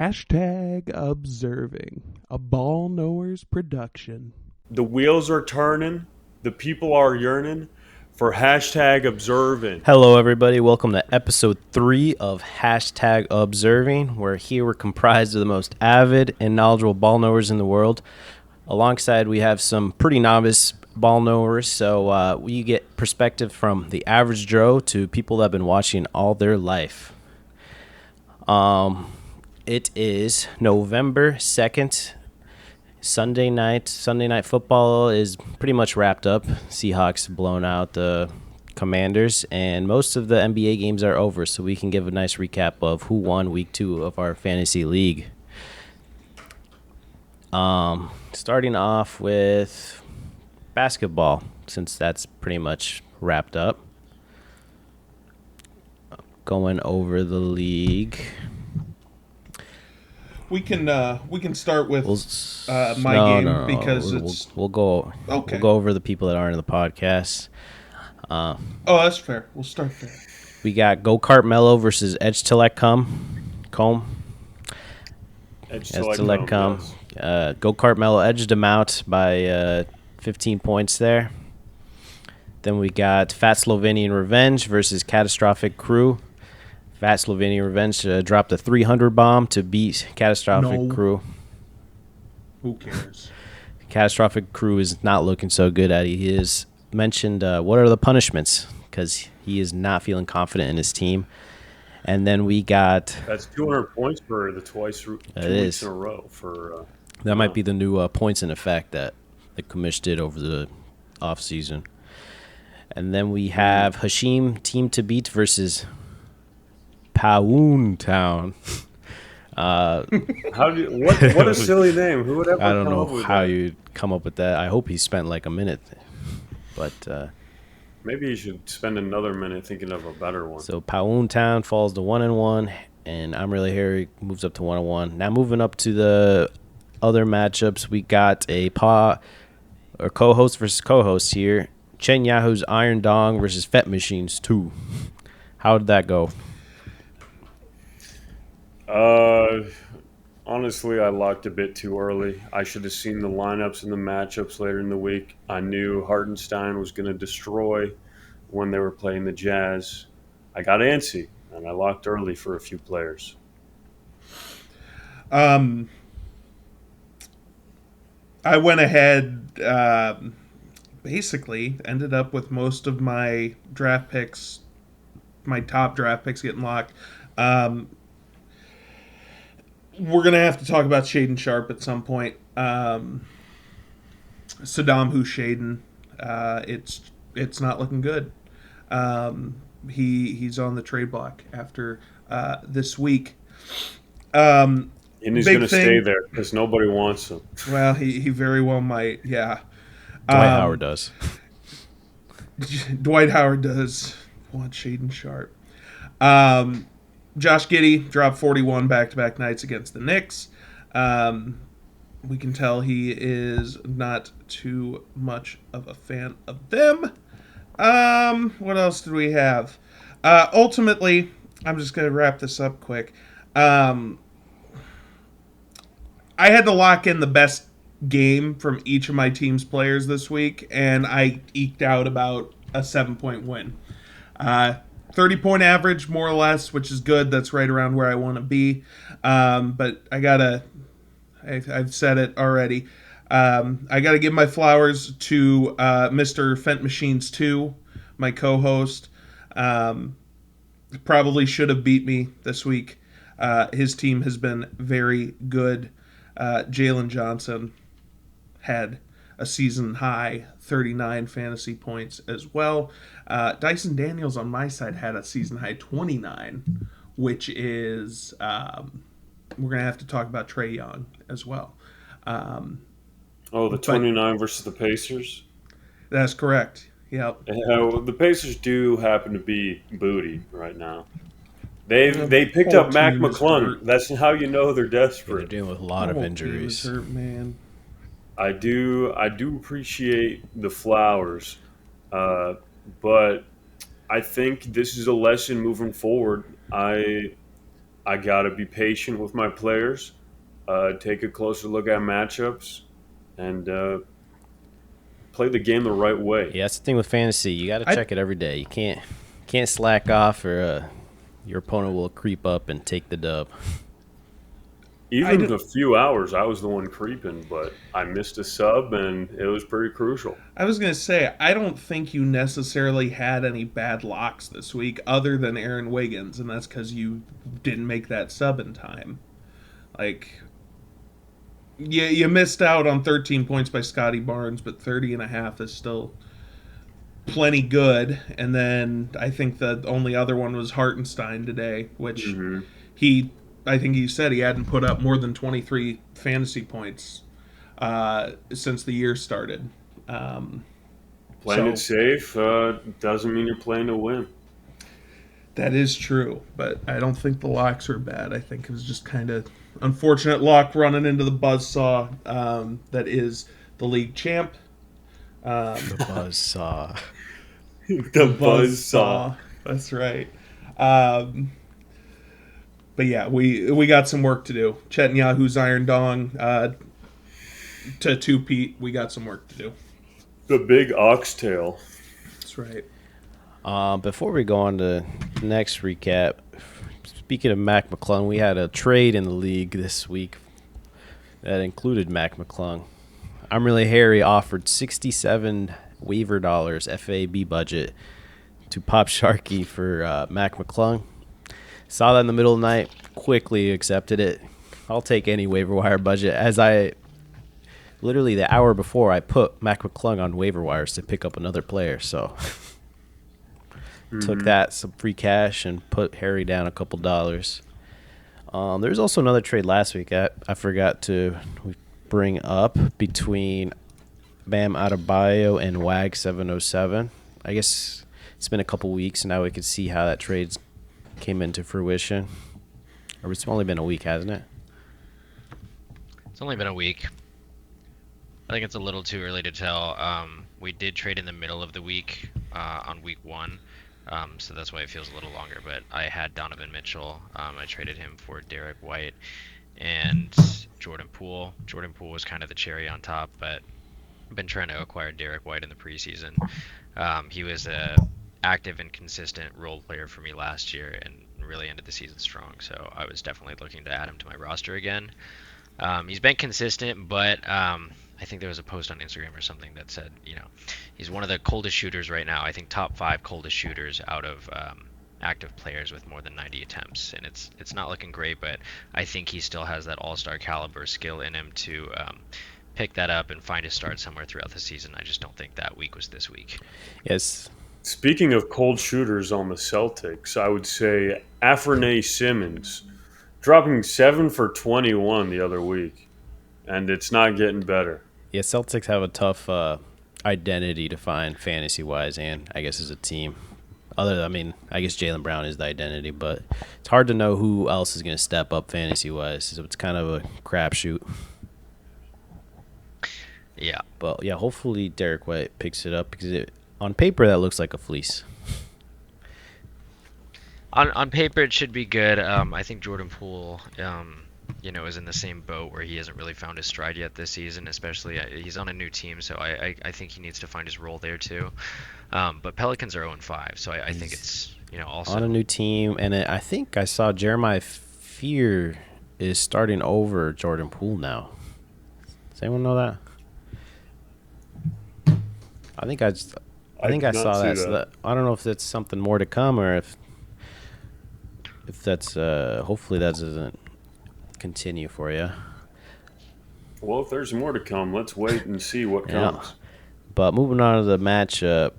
Hashtag observing. A ball knowers production. The wheels are turning. The people are yearning for hashtag observing. Hello, everybody. Welcome to episode 3 of Hashtag Observing. We're comprised of the most avid and knowledgeable ball knowers in the world. Alongside, we have some pretty novice ball knowers, so we get perspective from the average Joe to people that have been watching all their life. It is November 2nd, Sunday night. Sunday night football is pretty much wrapped up. Seahawks blown out the Commanders, and most of the NBA games are over, so we can give a nice recap of who won week 2 of our fantasy league. Starting off with basketball, since that's pretty much wrapped up. Going over the league. We can start with my No, game no. because we'll go. Okay. We'll go over the people that aren't in the podcast. Oh, that's fair. We'll start there. We got Go Kart Mello versus Edge to Let Comb. Edge Go Kart Mello edged him out by 15 points there. Then we got Fat Slovenian Revenge versus Catastrophic Crew. Fat Slovenian Revenge dropped a 300 bomb to beat Catastrophic Crew. Who cares? Catastrophic Crew is not looking so good at it. He has mentioned what are the punishments because he is not feeling confident in his team. And then we got... That's 200 points for the two weeks in a row. That might be the new points in effect that the commish did over the offseason. And then we have Hashim Team to Beat versus Pawoon Town. What a silly name. Who would ever I don't come up know with how that? you'd come up with that. I hope he spent like a minute. But Maybe you should spend another minute thinking of a better one. so Pawoon Town falls to 1-1, and I'm Really Harry moves up to 1-1. Now moving up to the other matchups, we got a co-host versus co-host here. Chen Yahoo's Iron Dong versus Fet Machines 2. How did that go? Honestly, I locked a bit too early. I should have seen the lineups and the matchups later in the week. I knew Hartenstein was going to destroy when they were playing the Jazz. I got antsy, and I locked early for a few players. I went ahead, basically ended up with most of my draft picks, my top draft picks getting locked. We're going to have to talk about Shaden Sharp at some point. Saddam Hushaden, it's not looking good. He's on the trade block after this week. And he's going to stay there because nobody wants him. Well, he very well might, yeah. Dwight Howard does. Dwight Howard does want Shaden Sharp. Josh Giddey dropped 41 back-to-back nights against the Knicks. We can tell he is not too much of a fan of them. What else did we have? Ultimately, I'm just going to wrap this up quick. I had to lock in the best game from each of my team's players this week, and I eked out about a 7-point win. 30-point average, more or less, which is good. That's right around where I want to be. But I've said it already. I got to give my flowers to Mr. Fent Machines 2, my co-host. Probably should have beat me this week. His team has been very good. Jalen Johnson had a season high 39 fantasy points as well. Dyson Daniels on my side had a season high 29, which is we're gonna have to talk about Trae Young as well. The 29 versus the Pacers? That's correct. Yep. The Pacers do happen to be booty right now. They picked up Mac McClung. That's how you know they're desperate. They're dealing with a lot of injuries. Hurt, man. I do appreciate the flowers, but I think this is a lesson moving forward. I got to be patient with my players, take a closer look at matchups, and play the game the right way. Yeah, that's the thing with fantasy. You got to I check it every day. You can't slack off, or your opponent will creep up and take the dub. I Even do, the few hours, I was the one creeping, but I missed a sub, and it was pretty crucial. I was gonna say I don't think you necessarily had any bad locks this week, other than Aaron Wiggins, and that's because you didn't make that sub in time. Like you missed out on 13 points by Scotty Barnes, but 30.5 is still plenty good. And then I think the only other one was Hartenstein today, which Hmm. he, I think he said he hadn't put up more than 23 fantasy points since the year started. Um, Playing it so safe doesn't mean you're playing to win. that is true, but I don't think the locks are bad. I think it was just kind of unfortunate luck running into the buzzsaw that is the league champ. The buzz saw. The buzz saw. That's right. Um, but yeah, we got some work to do. Chet and Yahoo's Iron Dong to two Pete. We got some work to do. The big oxtail. That's right. Before we go on to the next recap, speaking of Mac McClung, we had a trade in the league this week that included Mac McClung. I'm Really Harry offered 67 waiver dollars FAB budget to Pop Sharky for Mac McClung. Saw that in the middle of the night, quickly accepted it. I'll take any waiver wire budget, as I literally the hour before I put Mac McClung on waiver wires to pick up another player, so took that, some free cash, and put Harry down a couple dollars. There's also another trade last week I forgot to bring up between Bam Adebayo and WAG 707. I guess it's been a couple weeks, and now we can see how that trade came into fruition. Or it's only been a week, hasn't it? It's only been a week. I think it's a little too early to tell. We did trade in the middle of the week on week 1, so that's why it feels a little longer. But I had Donovan Mitchell. I traded him for Derek White and Jordan Poole. Jordan Poole was kind of the cherry on top, but I've been trying to acquire Derek White in the preseason. He was a active and consistent role player for me last year and really ended the season strong. So I was definitely looking to add him to my roster again. He's been consistent, but I think there was a post on Instagram or something that said, he's one of the coldest shooters right now. I think top 5 coldest shooters out of active players with more than 90 attempts, and it's not looking great, but I think he still has that all-star caliber skill in him to pick that up and find a start somewhere throughout the season. I just don't think that week was this week. Yes. Speaking of cold shooters on the Celtics, I would say Afrene Simmons dropping 7 for 21 the other week, and it's not getting better. Yeah, Celtics have a tough identity to find fantasy-wise, and I guess as a team. I guess Jaylen Brown is the identity, but it's hard to know who else is going to step up fantasy-wise, so it's kind of a crapshoot. Yeah. But, yeah, hopefully Derek White picks it up, because on paper that looks like a fleece. On paper, it should be good. I think Jordan Poole, is in the same boat where he hasn't really found his stride yet this season, especially he's on a new team, so I think he needs to find his role there too. But Pelicans are 0-5, so I think it's, also on a new team, and I think I saw Jeremiah Fear is starting over Jordan Poole now. Does anyone know that? I think I did saw not see that. So that. I don't know if that's something more to come, or if that's hopefully that doesn't continue for you. Well, if there's more to come, let's wait and see what comes. But moving on to the matchup,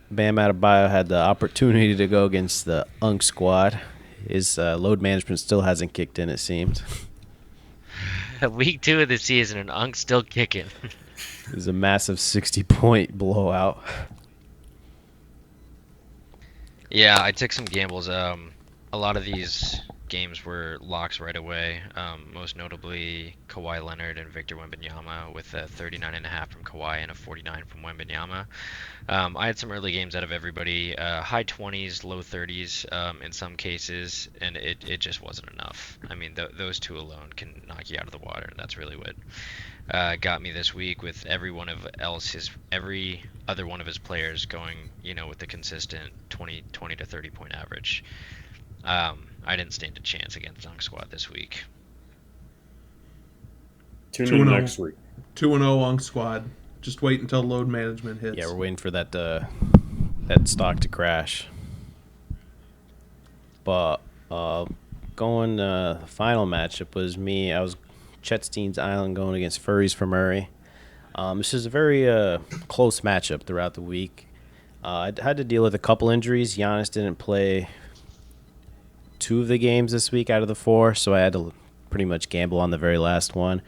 Bam Adebayo had the opportunity to go against the Unk squad. His load management still hasn't kicked in, it seems. Week 2 of the season, and Unk's still kicking. It was a massive 60-point blowout. Yeah, I took some gambles. A lot of these games were locks right away. Most notably Kawhi Leonard and Victor Wembanyama with a 39.5 from Kawhi and a 49 from Wembanyama. I had some early games out of everybody, high 20s, low 30s in some cases, and it just wasn't enough. I mean, those two alone can knock you out of the water, and that's really what got me this week with every other one of his players going, with the consistent 20 to 30 point average. I didn't stand a chance against Dunk Squad this week. Tune 2 in 0. next week. 2-0 on squad. Just wait until load management hits. Yeah, we're waiting for that stock to crash. But going final matchup was me. I was Chetstein's Island going against Furries for Murray. This is a very close matchup throughout the week. I had to deal with a couple injuries. Giannis didn't play 2 of the games this week out of the 4, so I had to pretty much gamble on the very last one.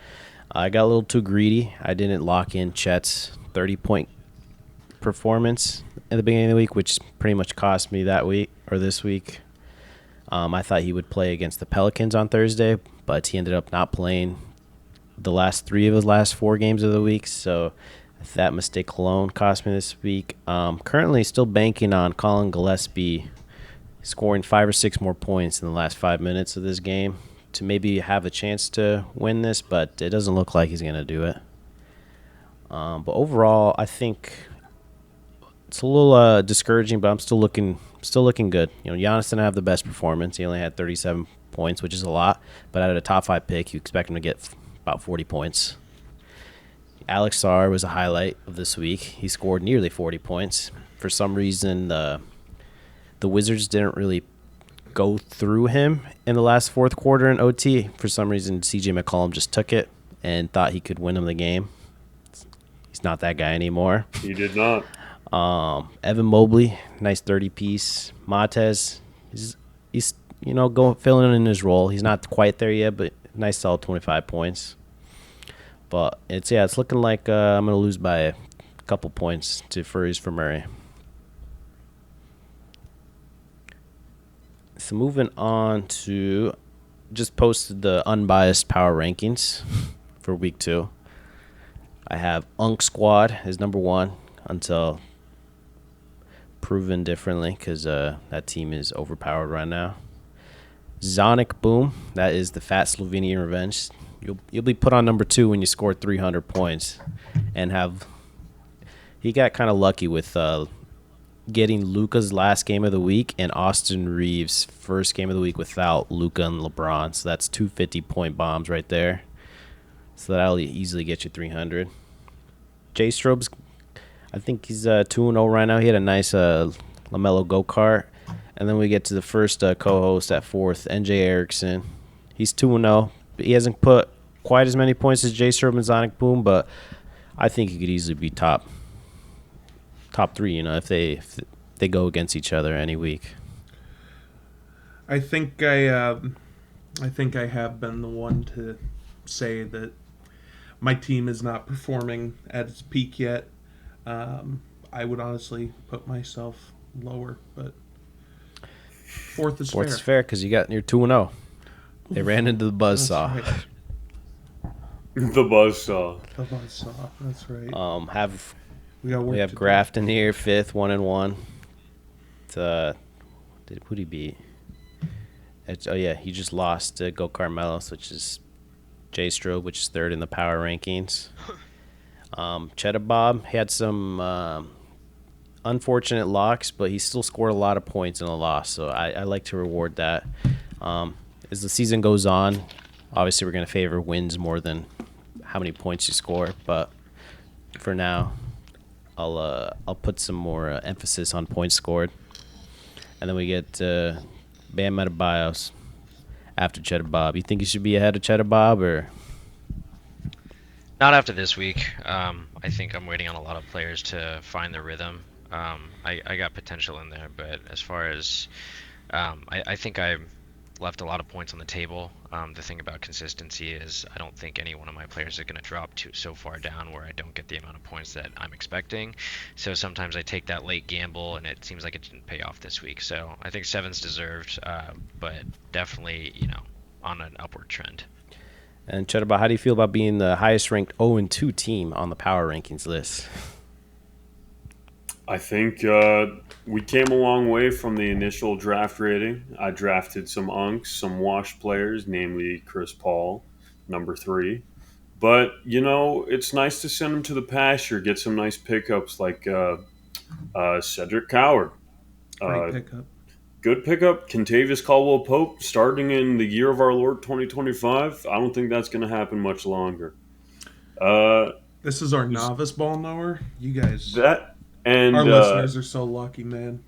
I got a little too greedy. I didn't lock in Chet's 30-point performance at the beginning of the week, which pretty much cost me that week or this week. I thought he would play against the Pelicans on Thursday, but he ended up not playing the last 3 of his last 4 games of the week, so that mistake alone cost me this week. Currently still banking on Colin Gillespie scoring 5 or 6 more points in the last 5 minutes of this game to maybe have a chance to win this, but it doesn't look like he's going to do it. But overall, I think it's a little discouraging, but I'm still looking good. Giannis didn't have the best performance. He only had 37 points, which is a lot, but out of a top 5 pick, you expect him to get about 40 points. Alex Sarr was a highlight of this week. He scored nearly 40 points. For some reason, the Wizards didn't really go through him in the last fourth quarter in OT. For some reason, CJ McCollum just took it and thought he could win him the game. He's not that guy anymore. He did not. Evan Mobley, nice 30-piece. Montez, he's filling in his role. He's not quite there yet, but nice solid 25 points. But it's looking like I'm going to lose by a couple points to Furries for Murray. So moving on to, just posted the unbiased power rankings for week 2. I have Unk Squad as number 1 until proven differently, because that team is overpowered right now. Zonic Boom, that is the fat Slovenian revenge. You'll be put on number 2 when you score 300 points, and he got kind of lucky with getting Luka's last game of the week and Austin Reeves' first game of the week without Luka and LeBron. So that's 2 50-point bombs right there. So that'll easily get you 300. J Strobes, I think he's 2-0 right now. He had a nice LaMelo go-kart. And then we get to the first co-host at 4th, NJ Erickson. He's 2-0. He hasn't put quite as many points as J Strobe and Zonic Boom, but I think he could easily be top 3, if they go against each other any week. I think I have been the one to say that my team is not performing at its peak yet. I would honestly put myself lower, but 4th is fair. 4th is fair because you're 2-0. They ran into the buzzsaw. That's right. The buzzsaw. The buzzsaw. That's right. We have Grafton here, 5th, 1-1. Who'd he beat? He just lost to Go Carmelos, which is J Strobe, which is 3rd in the power rankings. Cheddar Bob had some unfortunate locks, but he still scored a lot of points in a loss, so I like to reward that. As the season goes on, obviously we're going to favor wins more than how many points you score, but for now, I'll put some more emphasis on points scored. And then we get Bam Adebayo after Cheddar Bob. You think you should be ahead of Cheddar Bob, or? Not after this week. I think I'm waiting on a lot of players to find their rhythm. I got potential in there, but as far as I think I left a lot of points on the table. The thing about consistency is I don't think any one of my players are going to drop so far down where I don't get the amount of points that I'm expecting. So sometimes I take that late gamble, and it seems like it didn't pay off this week. So I think seven's deserved, but definitely, on an upward trend. And Cheddar, how do you feel about being the highest ranked 0-2 team on the power rankings list? I think we came a long way from the initial draft rating. I drafted some unks, some washed players, namely Chris Paul, number 3. But, it's nice to send him to the pasture, get some nice pickups like Cedric Coward. Great Uh, pickup. Good pickup. Contavious Caldwell Pope starting in the year of our Lord 2025. I don't think that's going to happen much longer. This is our novice ball knower. You guys, That and our listeners are so lucky, man.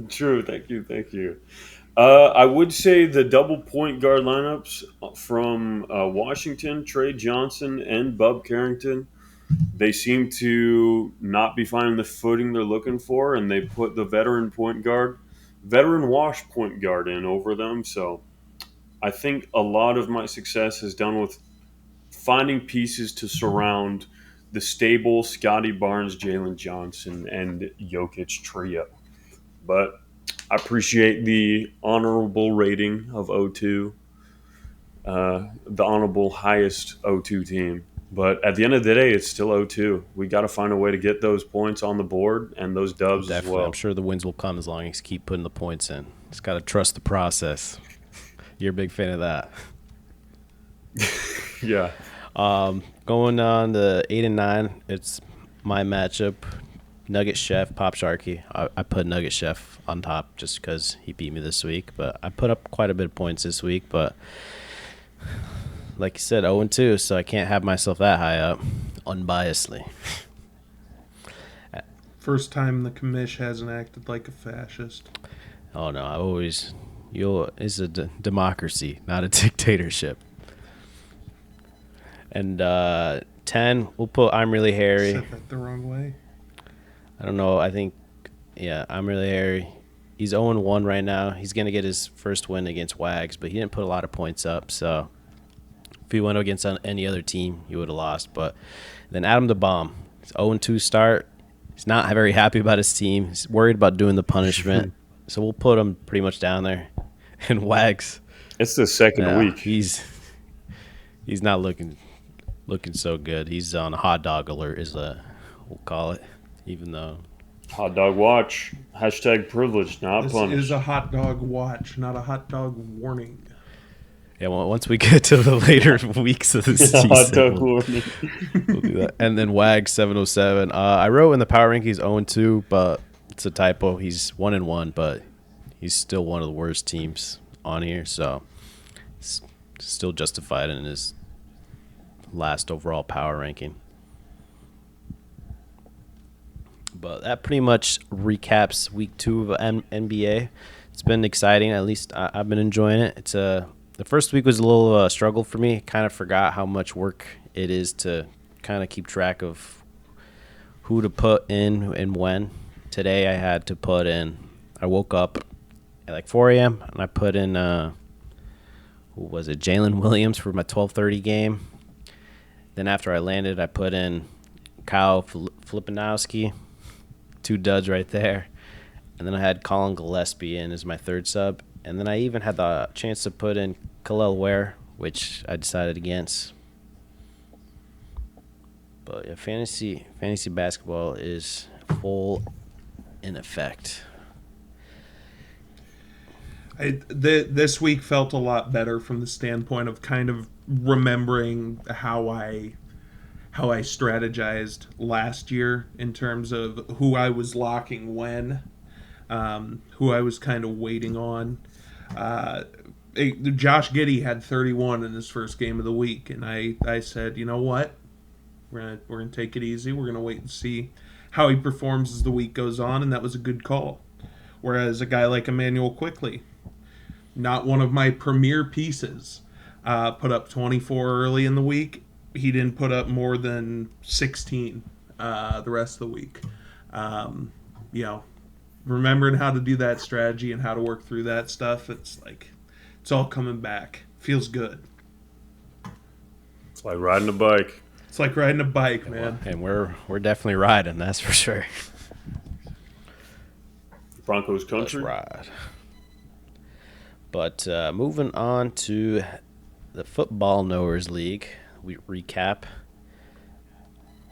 true. Thank you. I would say the double point guard lineups from Washington, Trey Johnson and Bub Carrington, they seem to not be finding the footing they're looking for, and they put the veteran wash point guard in over them. So I think a lot of my success has done with finding pieces to surround the stable Scotty Barnes, Jalen Johnson, and Jokic trio. But I appreciate the honorable rating of O2, the honorable highest O2 team. But at the end of the day, it's still O2. We got to find a way to get those points on the board and those dubs as Definitely. well. I'm sure the wins will come as long as you keep putting the points in. Just got to trust the process. You're a big fan of that. Yeah. Going on to 8 and 9, it's my matchup. Nugget Chef, Pop Sharky. I put Nugget Chef on top just because he beat me this week. But I put up quite a bit of points this week. But like you said, 0-2, so I can't have myself that high up, unbiasedly. First time the commish hasn't acted like a fascist. Oh no, it's a democracy, not a dictatorship. And 10, we'll put I'm Really Harry. Said that the wrong way. I don't know. I think, I'm Really Harry. He's 0-1 right now. He's going to get his first win against Wags, but he didn't put a lot of points up. So if he went against any other team, he would have lost. But then Adam the Bomb. He's 0-2 start. He's not very happy about his team. He's worried about doing the punishment. So we'll put him pretty much down there. And Wags. It's the second week. He's not looking so good. He's on a hot dog alert, we'll call it. Even though Hot dog watch. Hashtag privilege, not This punished. is a hot dog watch, not a hot dog warning. yeah, well, once we get to the later weeks of the season, Hot dog warning. we'll do that. And then Wag 707. I wrote in the power rankings 0-2, but it's a typo. He's 1-1, but he's still one of the worst teams on here, so it's still justified in his last overall power ranking. But that pretty much recaps week 2 of NBA. It's been exciting. At least I've been enjoying it. The first week was a little struggle for me. Kind of forgot how much work it is to kind of keep track of who to put in and when. Today I had to put in. I woke up at like 4 a.m. and I put in who was it? Jalen Williams for my 12:30 game. Then after I landed, I put in Kyle Flipanowski. 2 duds right there. And then I had Colin Gillespie in as my third sub. And then I even had the chance to put in Khalil Ware, which I decided against. But yeah, fantasy basketball is full in effect. This week felt a lot better from the standpoint of kind of remembering how I strategized last year in terms of who I was locking when, who I was kind of waiting on. Josh Giddey had 31 in his first game of the week, and I said, you know what, we're gonna take it easy. We're gonna wait and see how he performs as the week goes on, and that was a good call. Whereas a guy like Emmanuel Quickly, not one of my premier pieces, put up 24 early in the week. He didn't put up more than 16 the rest of the week. Remembering how to do that strategy and how to work through that stuff, it's like It's all coming back. Feels good. It's like riding a bike. It's like riding a bike, man. And we're definitely riding, that's for sure. Broncos Let's country. ride. But moving on to the Football Knowers League, we recap.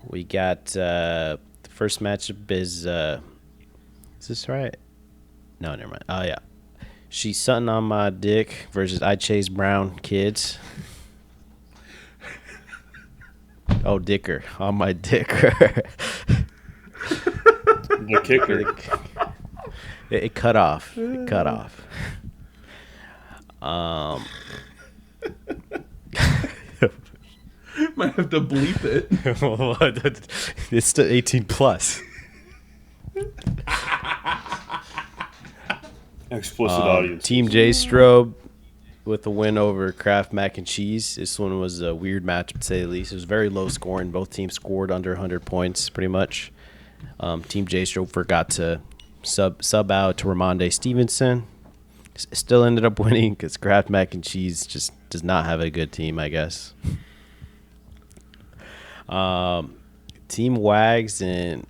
We got the first matchup is this right? No, never mind. Oh yeah, She's Sutton on My Dick versus I Chase Brown Kids. Oh, Dicker on my dicker. The kicker. It cut off. It cut off. Might have to bleep it. It's still 18 plus. Explicit audience. Team J Strobe with a win over Kraft Mac and Cheese. This one was a weird matchup to say the least. It was very low scoring. Both teams scored under 100 points pretty much. Team J Strobe forgot to sub out to Ramonde Stevenson. Still ended up winning because Kraft Mac and Cheese just does not have a good team, I guess. Team Wags and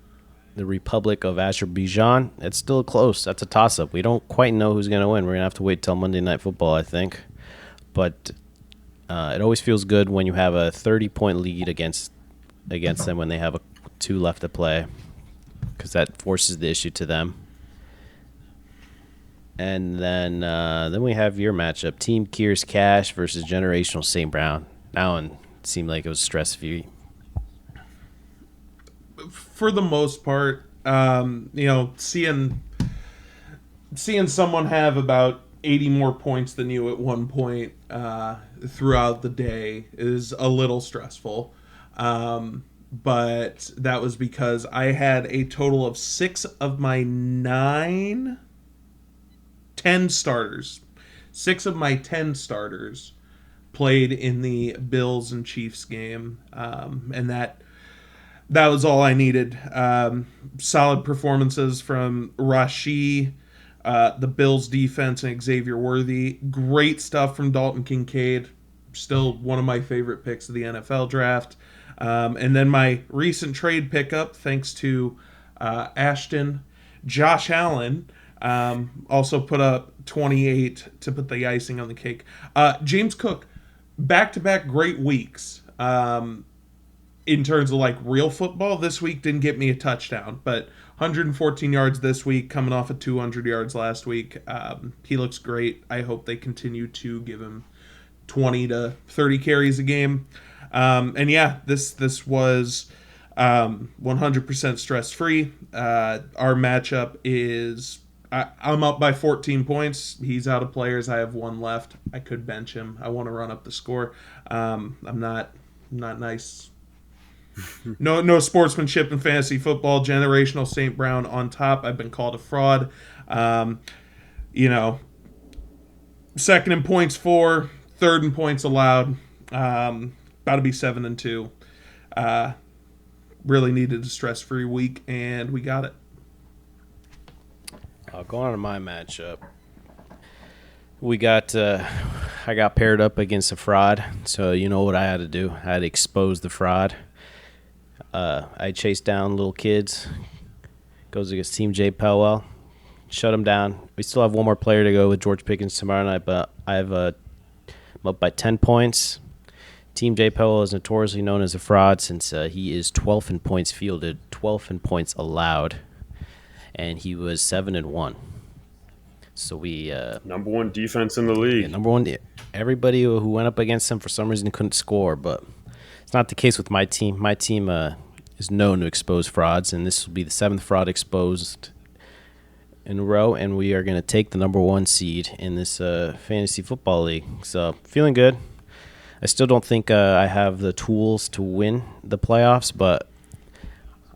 the Republic of Azerbaijan. It's still close. That's a toss-up. We don't quite know who's going to win. We're going to have to wait till Monday Night Football, I think. But it always feels good when you have a 30-point lead against them when they have 2 left to play, because that forces the issue to them. And then we have your matchup, Team Kears Cash versus Generational St. Brown. That one seemed like it was stress-free. For the most part, seeing someone have about 80 more points than you at one point throughout the day is a little stressful. But that was because I had a total of 6 of my 10 starters. 6 of my 10 starters played in the Bills and Chiefs game, and that was all I needed. Solid performances from Rashi, the Bills defense, and Xavier Worthy. Great stuff from Dalton Kincaid. Still one of my favorite picks of the NFL draft. And then my recent trade pickup, thanks to Ashton, Josh Allen, also put up 28 to put the icing on the cake. James Cook, back-to-back great weeks. In terms of like real football, this week didn't get me a touchdown, but 114 yards this week, coming off of 200 yards last week. He looks great. I hope they continue to give him 20 to 30 carries a game. And yeah, this was 100% stress-free. Our matchup is I'm up by 14 points. He's out of players. I have 1 left. I could bench him. I want to run up the score. I'm not nice. No sportsmanship in fantasy football. Generational St. Brown on top. I've been called a fraud. Second in points 4, third in points allowed. About to be 7-2. Really needed a stress-free week, and we got it. Going on to my matchup. We got I got paired up against a fraud, so you know what I had to do. I had to expose the fraud. I chased down little kids. Goes against Team J Powell. Shut him down. We still have one more player to go with George Pickens tomorrow night, but I'm up by 10 points. Team J Powell is notoriously known as a fraud since he is 12th in points fielded, 12th in points allowed, and he was 7-1. So we number 1 defense in the league. Yeah, number 1. Everybody who went up against him for some reason couldn't score, but it's not the case with my team. My team is known to expose frauds, and this will be the 7th fraud exposed in a row, and we are going to take the number 1 seed in this fantasy football league. So feeling good. I still don't think I have the tools to win the playoffs, but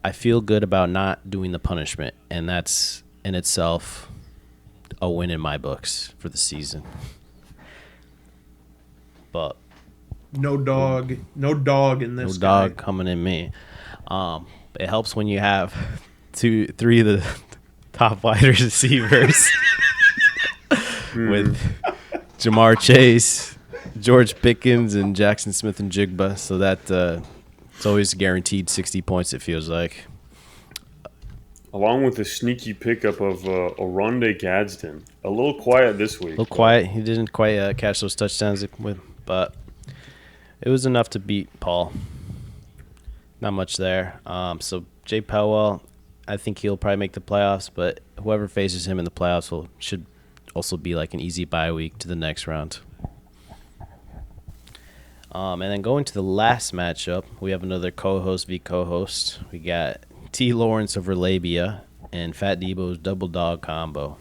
I feel good about not doing the punishment, and that's in itself a win in my books for the season. But No dog in this. no dog guy. coming in me. It helps when you have 3 of the top wide receivers with Jamar Chase, George Pickens, and Jackson Smith and Jigba. So that it's always guaranteed 60 points, it feels like. Along with the sneaky pickup of Oronde Gadsden. A little quiet this week. A little quiet. He didn't quite catch those touchdowns, but it was enough to beat Paul. Not much there. So Jay Powell, I think he'll probably make the playoffs, but whoever faces him in the playoffs should also be like an easy bye week to the next round. And then going to the last matchup, we have another co-host v. co-host. We got T. Lawrence over Labia and Fat Debo's double dog combo.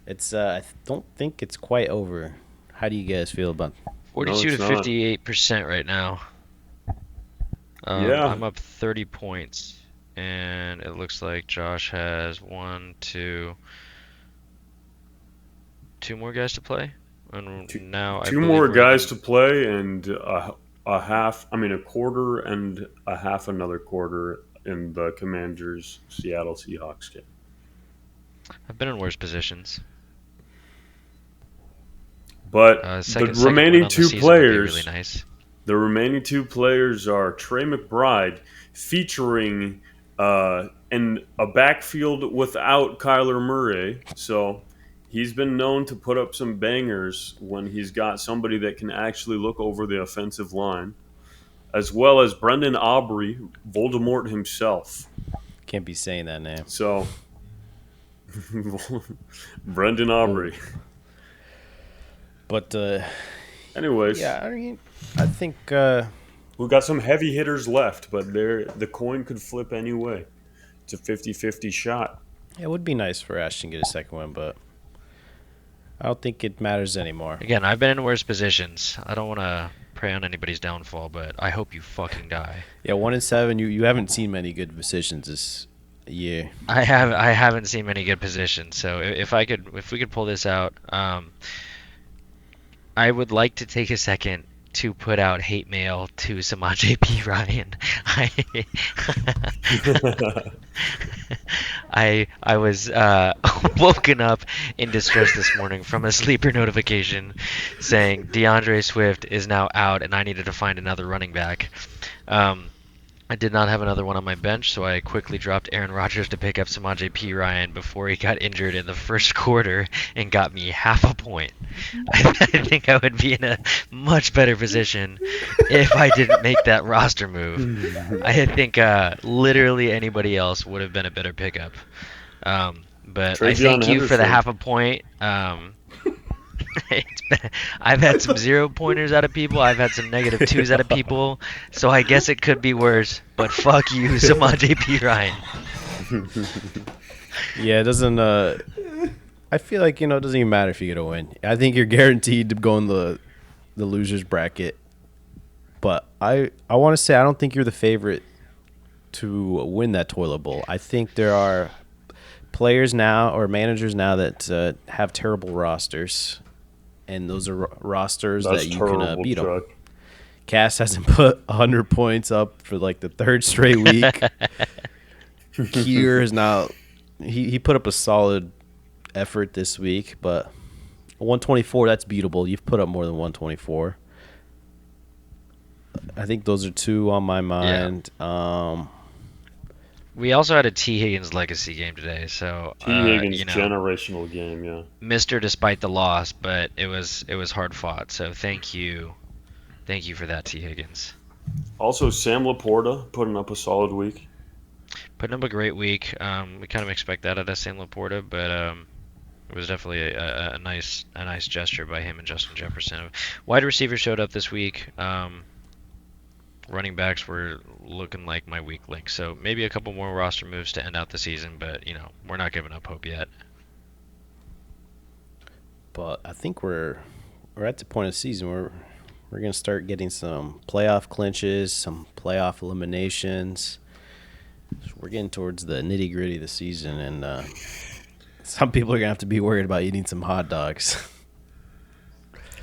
It's I don't think it's quite over. How do you guys feel about 42 it's to not. 58% right now. Yeah. I'm up 30 points, and it looks like Josh has two more guys to play. And now I Two believe more we're in guys the- to play and a quarter and a half another quarter in the Commanders Seattle Seahawks game. I've been in worse positions. But Second the win remaining on the two season would be players, really nice. the remaining two players are Trey McBride, featuring in a backfield without Kyler Murray. So he's been known to put up some bangers when he's got somebody that can actually look over the offensive line, as well as Brendan Aubrey, Voldemort himself. Can't be saying that name. So Brendan Aubrey. But Anyways, yeah, I mean, I think we've got some heavy hitters left, but the coin could flip any way. It's a 50-50 shot. it would be nice for Ashton to get a second one, but I don't think it matters anymore. Again, I've been in worse positions. I don't want to prey on anybody's downfall, but I hope you fucking die. Yeah, 1-7. You haven't seen many good positions this year. I haven't seen many good positions. So if we could pull this out, I would like to take a second to put out hate mail to Samaje P. Ryan. I was woken up in distress this morning from a sleeper notification saying DeAndre Swift is now out and I needed to find another running back. I did not have another one on my bench, so I quickly dropped Aaron Rodgers to pick up Samaje P. Ryan before he got injured in the first quarter and got me half a point. I think I would be in a much better position if I didn't make that roster move. I think literally anybody else would have been a better pickup. But I Travion thank you for the Henderson. half a point. I've had some 0 pointers out of people. I've had some negative 2s out of people. So I guess it could be worse. But fuck you, Samaje P. Ryan. Yeah, it doesn't. I feel like it doesn't even matter if you get a win. I think you're guaranteed to go in the losers bracket. But I want to say I don't think you're the favorite to win that toilet bowl. I think there are players now or managers now that have terrible rosters, and those are rosters That's that you terrible, can beat them. Chuck. Cass hasn't put 100 points up for like the third straight week. Kier is now he put up a solid effort this week, but 124, that's beatable. You've put up more than 124. I think those are two on my mind. We also had a T. Higgins legacy game today, so T. Higgins generational game, yeah. Mr. Despite the loss, but it was hard fought. So thank you for that, T. Higgins. Also, Sam Laporta putting up a solid week. Putting up a great week. We kind of expect that out of Sam Laporta, but it was definitely a nice gesture by him and Justin Jefferson. Wide receivers showed up this week. Running backs were looking like my weak link, so maybe a couple more roster moves to end out the season, but we're not giving up hope yet. But I think we're at the point of the season where we're going to start getting some playoff clinches, some playoff eliminations. We're getting towards the nitty gritty of the season, and some people are going to have to be worried about eating some hot dogs.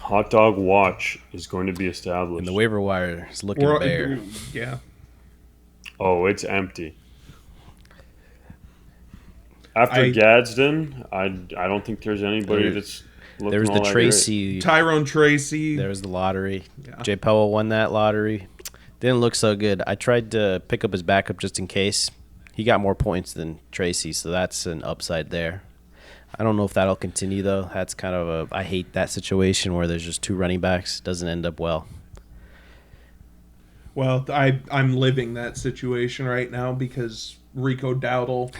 Hot dog watch is going to be established. And the waiver wire is looking bare. Yeah. Oh, it's empty. After Gadsden, I don't think there's anybody that's looking There was all the that Tracy. Tyrone Tracy. There was the lottery. Yeah. Jay Powell won that lottery. Didn't look so good. I tried to pick up his backup just in case. He got more points than Tracy, so that's an upside there. I don't know if that'll continue, though. That's kind of I hate that situation where there's just two running backs. Doesn't end up well. Well, I'm living that situation right now because Rico Dowdle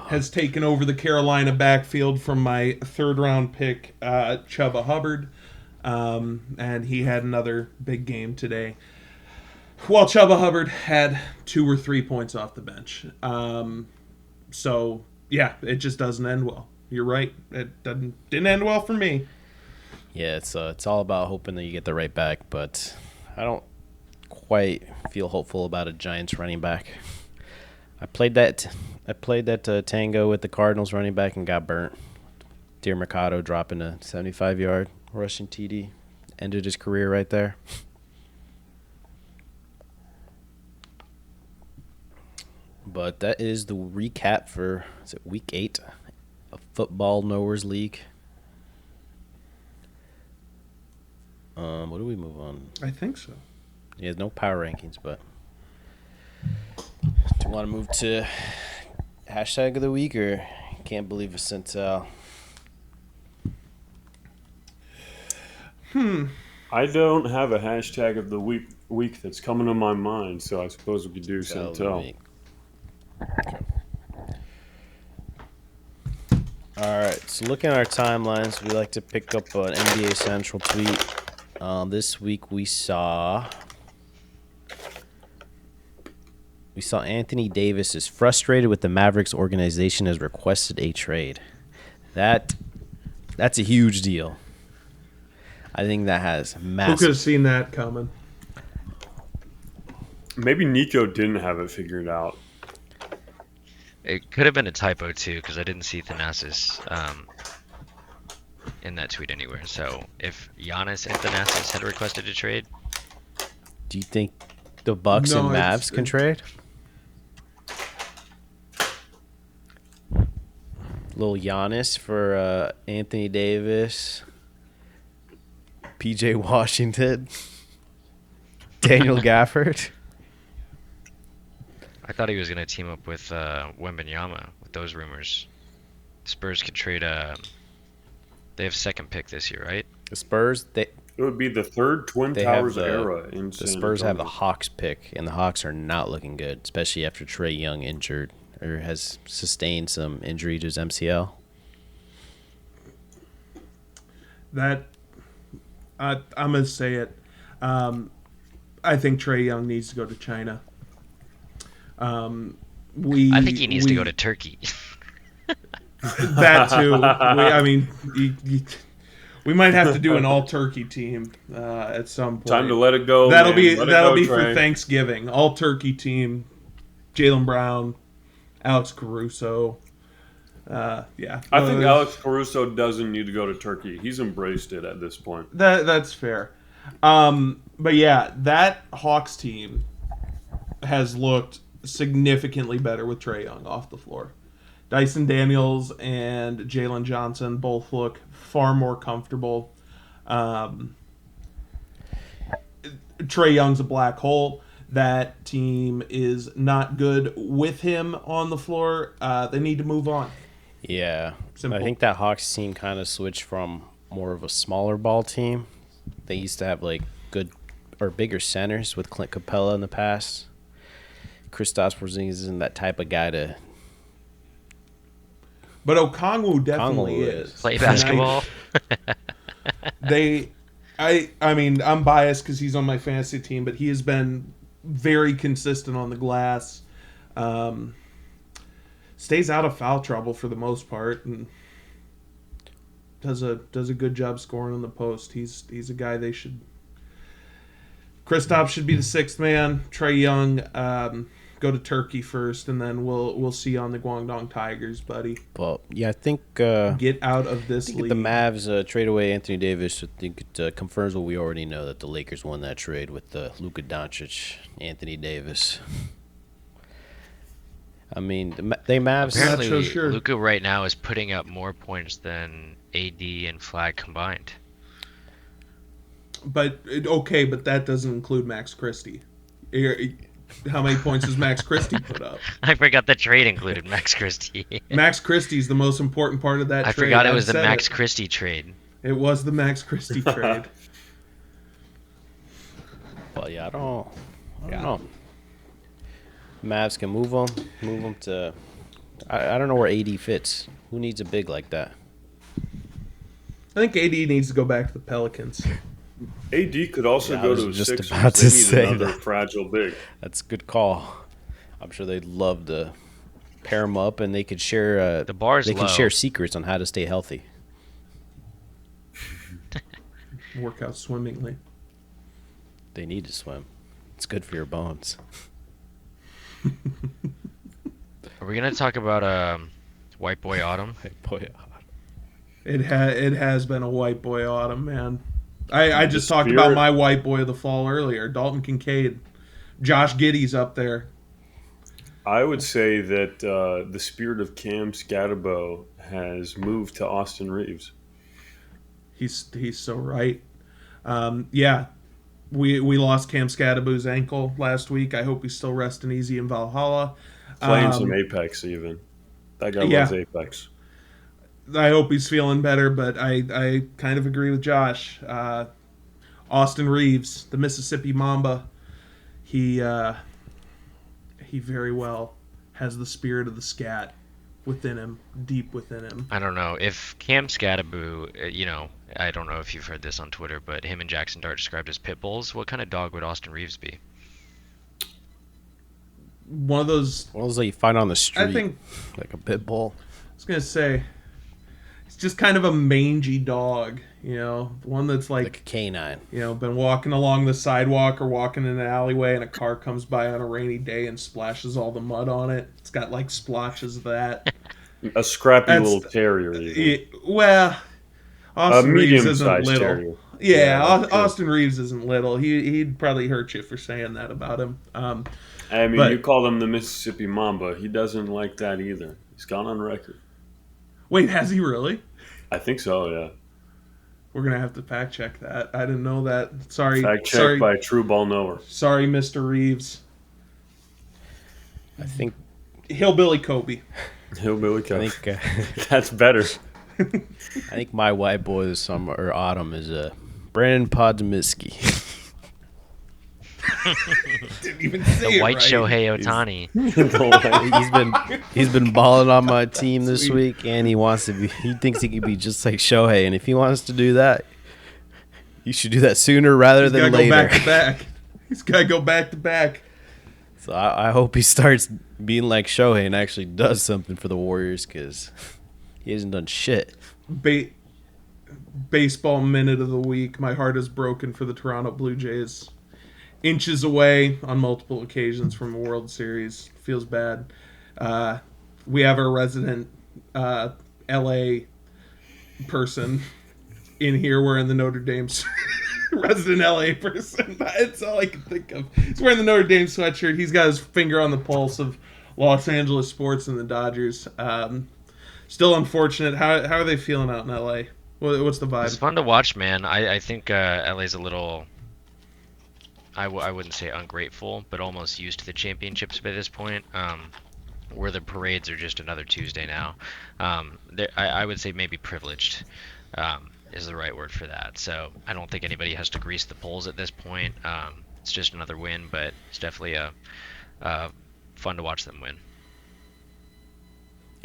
has taken over the Carolina backfield from my third-round pick, Chuba Hubbard, and he had another big game today. Well, Chuba Hubbard had 2 or 3 points off the bench. So, yeah, it just doesn't end well. You're right. It didn't end well for me. Yeah, it's all about hoping that you get the right back, but I don't quite feel hopeful about a Giants running back. I played that tango with the Cardinals running back and got burnt. Deer Mercado dropping a 75-yard rushing TD. Ended his career right there. But that is the recap for, is it week 8 of Football Knowers League? What do we move on? I think so. Yeah, no power rankings, but do you want to move to hashtag of the week or can't believe it sent I don't have a hashtag of the week that's coming to my mind, so I suppose we could do Centel. Okay. All right, so looking at our timelines, we like to pick up an NBA Central tweet. This week we saw Anthony Davis is frustrated with the Mavericks organization has requested a trade. That's a huge deal. I think that has massive. Who could have seen that coming? Maybe Nico didn't have it figured out. It could have been a typo too, because I didn't see Thanasis in that tweet anywhere. So if Giannis and Thanasis had requested a trade, Do you think the Bucks and Mavs can trade? Little Giannis for Anthony Davis, PJ Washington, Daniel Gafford. I thought he was going to team up with Wembanyama with those rumors. Spurs could trade. They have second pick this year, right? The Spurs, It would be the third Twin they have Towers era in the San Spurs have the Antonio. Hawks pick, and the Hawks are not looking good, especially after Trae Young injured or has sustained some injury to his MCL. That I'm gonna say it. I think Trae Young needs to go to China. I think he needs to go to Turkey. That too. We might have to do an all-turkey team at some point. Time to let it go. That'll man. Let it be go, for Trey. Thanksgiving. All-turkey team. Jaylen Brown, Alex Caruso. Yeah. I think Alex Caruso doesn't need to go to Turkey. He's embraced it at this point. That's fair. But yeah, that Hawks team has looked significantly better with Trae Young off the floor. Dyson Daniels and Jalen Johnson both look far more comfortable. Trae Young's a black hole. That team is not good with him on the floor. They need to move on. Yeah. Simple. I think that Hawks team kind of switched from more of a smaller ball team. They used to have like good or bigger centers with Clint Capella in the past. Kristaps Porzingis isn't that type of guy to. But Okongwu definitely Okongwu is. Play basketball. I mean, I'm biased because he's on my fantasy team, but he has been very consistent on the glass. Stays out of foul trouble for the most part, and does a good job scoring on the post. He's a guy they should. Kristaps should be the sixth man. Trae Young, go to Turkey first, and then we'll see you on the Guangdong Tigers, buddy. But yeah, I think Get out of this if league. the Mavs trade away Anthony Davis, I think it confirms what we already know, that the Lakers won that trade with Luka Doncic, Anthony Davis. I mean, they Mavs. Not Apparently, so sure. Luka right now is putting up more points than AD and Flag combined. But but that doesn't include Max Christie. How many points does Max Christie put up? I forgot the trade included Max Christie. Max Christie's the most important part of that I trade. forgot it I've was the said Max it. Christie trade. It was the Max Christie trade. Well, yeah, I don't know. Mavs can move them to. I don't know where AD fits. Who needs a big like that? I think AD needs to go back to the Pelicans. AD could also Yeah, I go was to the just Sixers. about to They need say another that. fragile big. That's a good call. I'm sure they'd love to pair them up, and they could share. The bar's They can low. share secrets on how to stay healthy. Work out swimmingly. They need to swim. It's good for your bones. Are we gonna talk about White Boy Autumn? Boy, It has been a white boy autumn, man. I just talked spirit- about my white boy of the fall earlier, Dalton Kincaid. Josh Giddey's up there. I would say that the spirit of Cam Scatterbo has moved to Austin Reeves. He's so right. Yeah, we lost Cam Scadaboo's ankle last week. I hope he's still resting easy in Valhalla. Playing some Apex even. That guy yeah. loves Apex. I hope he's feeling better, but I kind of agree with Josh. Austin Reeves, the Mississippi Mamba, he very well has the spirit of the scat within him, deep within him. I don't know if Cam Scadaboo. I don't know if you've heard this on Twitter, but him and Jackson Dart described as pit bulls. What kind of dog would Austin Reeves be? One of those. what was that you find on the street? I think like a pit bull. I was gonna say, it's just kind of a mangy dog, one that's Like a canine. been walking along the sidewalk or walking in an alleyway and a car comes by on a rainy day and splashes all the mud on it. It's got like splotches of that. A scrappy That's- little terrier. Even. Well, A Austin Reeves isn't medium-sized little. terrier. Yeah, Yeah, true. Austin Reeves isn't little. He'd probably hurt you for saying that about him. I mean, But- you call him the Mississippi Mamba. He doesn't like that either. He's gone on record. Wait, has he really? I think so, yeah. We're gonna have to fact check that. I didn't know that. Sorry, Fact checked sorry, by a true ball knower. sorry, Mr. Reeves. I think. Hillbilly Kobe. Hillbilly I Coach. think. That's better. I think my white boy this summer or autumn is Brandon Podzimski. Didn't even say The it white right. Shohei Otani. he's been balling on my team this week, and he wants to be. He thinks he could be just like Shohei, and if he wants to do that, he should do that sooner rather He's than gotta later. go back to back. He's gotta go back to back. So I hope he starts being like Shohei and actually does something for the Warriors because he hasn't done shit. Baseball minute of the week. My heart is broken for the Toronto Blue Jays. Inches away on multiple occasions from a World Series. Feels bad. We have our resident LA person in here wearing the Notre Dame resident LA person. That's all I can think of. He's wearing the Notre Dame sweatshirt. He's got his finger on the pulse of Los Angeles sports and the Dodgers. Still unfortunate. How are they feeling out in LA? What's the It's vibe? fun to watch, man. I think LA's a little. I wouldn't say ungrateful, but almost used to the championships by this point. Where the parades are just another Tuesday now. I would say maybe privileged is the right word for that. So I don't think anybody has to grease the polls at this point. It's just another win, but it's definitely fun to watch them win.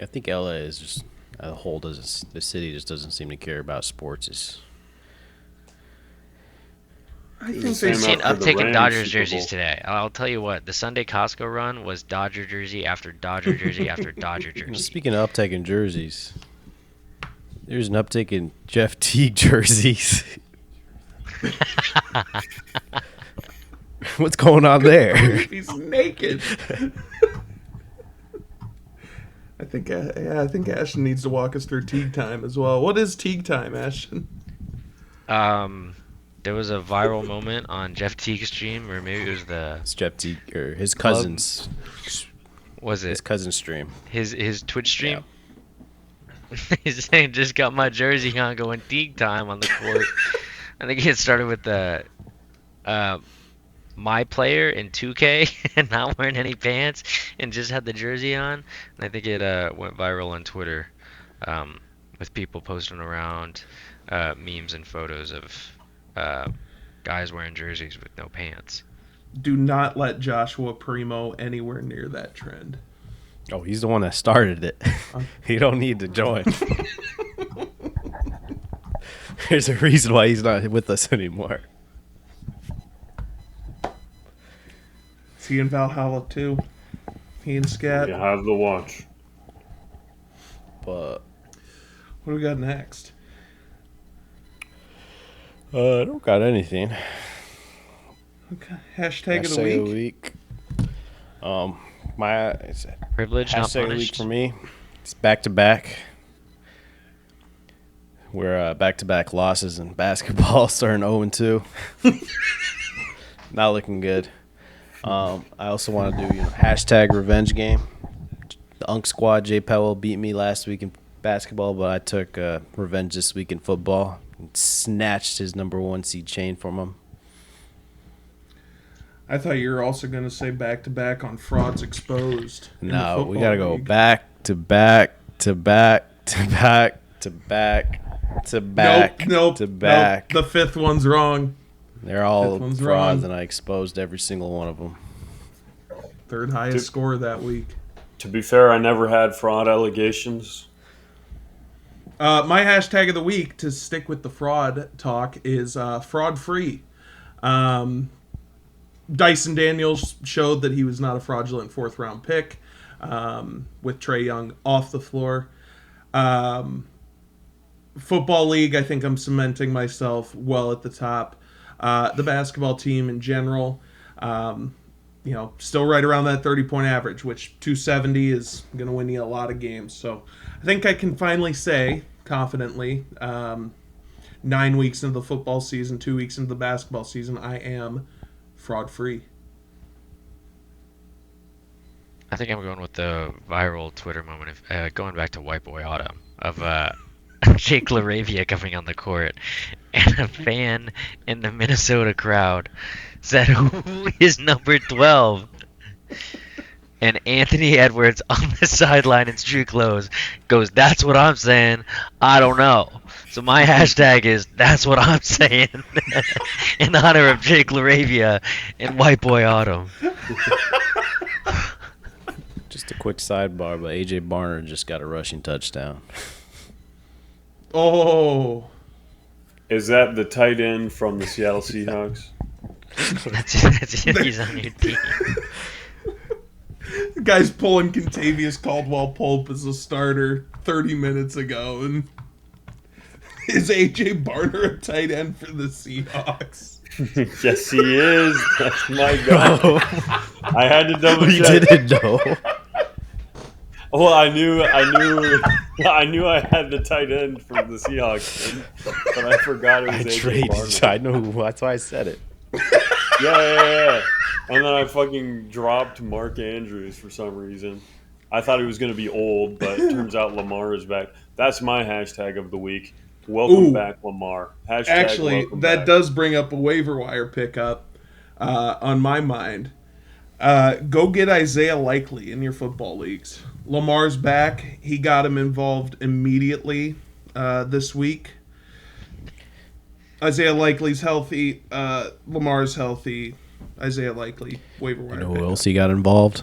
I think LA is just as a whole the city just doesn't seem to care about sports. I think the they same Seen after the uptick in Rams Dodgers Super jerseys Bowl. today. I'll tell you what, the Sunday Costco run was Dodger jersey after Dodger jersey after Dodger jersey. Speaking of uptick in jerseys, there's an uptick in Jeff Teague jerseys. What's going on there? he's naked. I think Ashton needs to walk us through Teague time as well. What is Teague time, Ashton? There was a viral moment on Jeff Teague's stream, or maybe it was It's Jeff Teague or his cousins. was His it cousin's stream. his Twitch stream? He's saying just got my jersey on, going teague time on the court. I think it started with the uh, my player in 2K and not wearing any pants and just had the jersey on. And I think it went viral on Twitter, with people posting around memes and photos of uh, guys wearing jerseys with no pants. Do not let Joshua Primo anywhere near that trend. Oh, he's the one that started it. He don't need to join. There's a reason why he's not with us anymore. Is he in Valhalla too? He and Scat. You have the watch. But What do we got next? I don't got anything. Okay. Hashtag of the week. My Privilege, not hashtag of the week punished. for me. It's back to back. We're back to back losses in basketball, starting 0-2. Not looking good. I also want to do hashtag revenge game. The Unk Squad, Jay Powell beat me last week in basketball, but I took revenge this week in football and snatched his number 1 seed chain from him. I thought you were also going to say back to back on frauds exposed. in the No, we football gotta go league. back to back to back to back to back to back Nope. to back. Nope. The fifth one's wrong. They're all Fifth one's frauds, wrong. and I exposed every single one of them. Third highest score that week. To be fair, I never had fraud allegations. My hashtag of the week, to stick with the fraud talk, is fraud free. Dyson Daniels showed that he was not a fraudulent fourth round pick, with Trae Young off the floor. Football league, I think I'm cementing myself well at the top. The basketball team in general, still right around that 30-point average, which 270 is going to win you a lot of games. So I think I can finally say confidently, 9 weeks into the football season, 2 weeks into the basketball season, I am fraud free. I think I'm going with the viral Twitter moment of going back to White Boy Autumn of Jake LaRavia coming on the court, and a fan in the Minnesota crowd said, "Who is number 12?" And Anthony Edwards on the sideline in street clothes goes, "That's what I'm saying. I don't know." So my hashtag is "That's what I'm saying" in honor of Jake LaRavia and White Boy Autumn. Just a quick sidebar, but AJ Barner just got a rushing touchdown. Oh, Is that the tight end from the Seattle Seahawks? That's it. He's on your team. the guy's pulling Contavious Caldwell-Pope as a starter 30 minutes ago, and is AJ Barner a tight end for the Seahawks? Yes, he is. That's my guy. I had to double You check. didn't know. Well, I knew I had the tight end from the Seahawks, but I forgot it was I AJ traded. Barner. I know. That's why I said it. Yeah. And then I fucking dropped Mark Andrews for some reason. I thought he was going to be old, but it turns out Lamar is back. That's my hashtag of the week. Welcome Ooh. back, Lamar. Hashtag Actually, welcome that back. does bring up a waiver wire pickup on my mind. Go get Isaiah Likely in your football leagues. Lamar's back. He got him involved immediately this week. Isaiah Likely's healthy. Lamar's healthy. Isaiah Likely, waiver wire You know who pickup. else he got involved?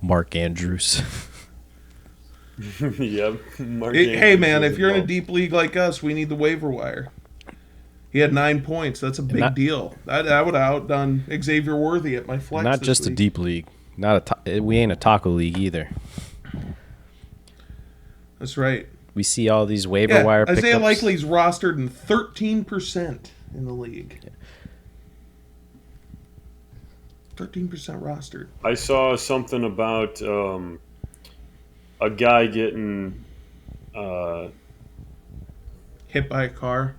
Mark Andrews. Yep. Mark Hey, Andrews man, was if you're in a involved. deep league like us, we need the waiver wire. He had 9 points. That's a big not- deal. That would have outdone Xavier Worthy at my flex. Not this just a week. deep league. We ain't a taco league either. That's right. We see all these waiver wire pickups. Isaiah Likely's rostered in 13% in the league. 13% rostered. I saw something about a guy getting Hit by a car.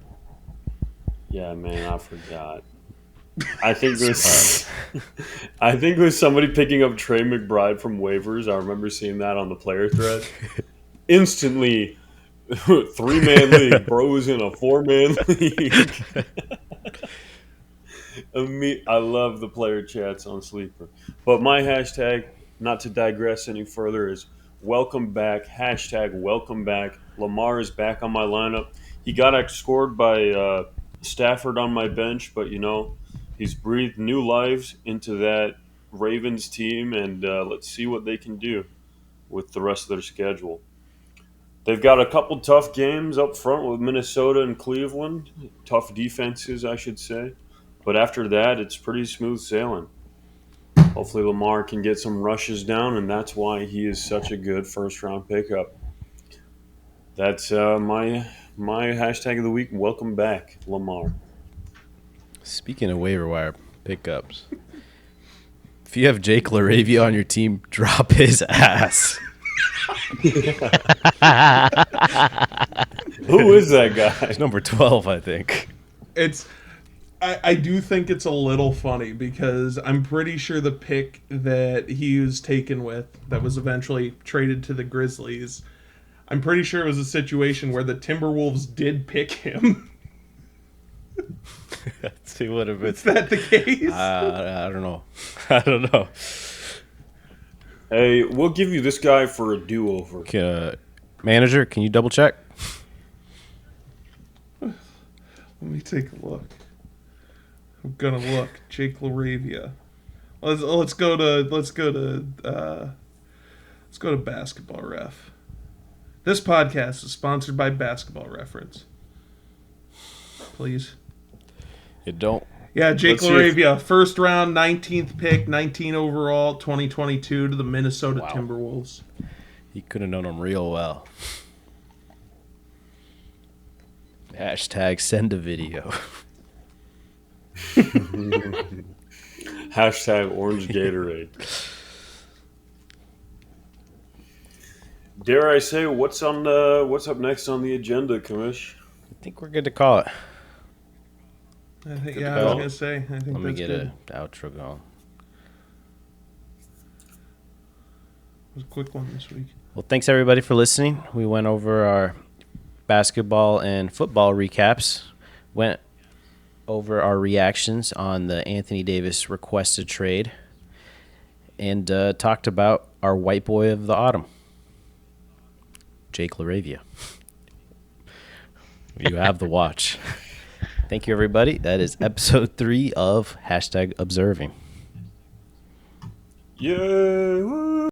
yeah, man, I forgot. I think it was. I think it was somebody picking up Trey McBride from waivers. I remember seeing that on the player thread. Instantly, 3-man league. Bro was in a 4-man league. I love the player chats on Sleeper. But my hashtag, not to digress any further, is welcome back. Hashtag welcome back. Lamar is back on my lineup. He got outscored by Stafford on my bench, but he's breathed new lives into that Ravens team, and let's see what they can do with the rest of their schedule. They've got a couple tough games up front with Minnesota and Cleveland. Tough defenses, I should say. But after that, it's pretty smooth sailing. Hopefully Lamar can get some rushes down, and that's why he is such a good first-round pickup. That's my hashtag of the week. Welcome back, Lamar. Speaking of waiver wire pickups, if you have Jake LaRavia on your team, drop his ass. Who is that guy? It's number 12, I think. I do think it's a little funny because I'm pretty sure the pick that he was taken with that was eventually traded to the Grizzlies, I'm pretty sure it was a situation where the Timberwolves did pick him. See what if it's Is that the case? I don't know. I don't know. Hey, we'll give you this guy for a do-over. Manager, can you double check? Let me take a look. I'm gonna look. Jake LaRavia. Let's go to Basketball Ref. This podcast is sponsored by Basketball Reference. Please. You don't. Yeah, Jake Let's see LaRavia, first round, 19th pick, 19 overall, 2022 to the Minnesota Wow. Timberwolves. He could have known him real well. Hashtag send a video. Hashtag orange Gatorade. Dare I say, what's up next on the agenda, Kamish? I think we're good to call it. I think, Good yeah, to I was go. going to say. I think Let me that's get good. an outro going. It was a quick one this week. Well, thanks everybody for listening. We went over our basketball and football recaps. Went over our reactions on the Anthony Davis requested trade. And talked about our white boy of the autumn, Jake LaRavia. You have the watch. Thank you, everybody. That is episode 3 of Hashtag Observing. Yeah.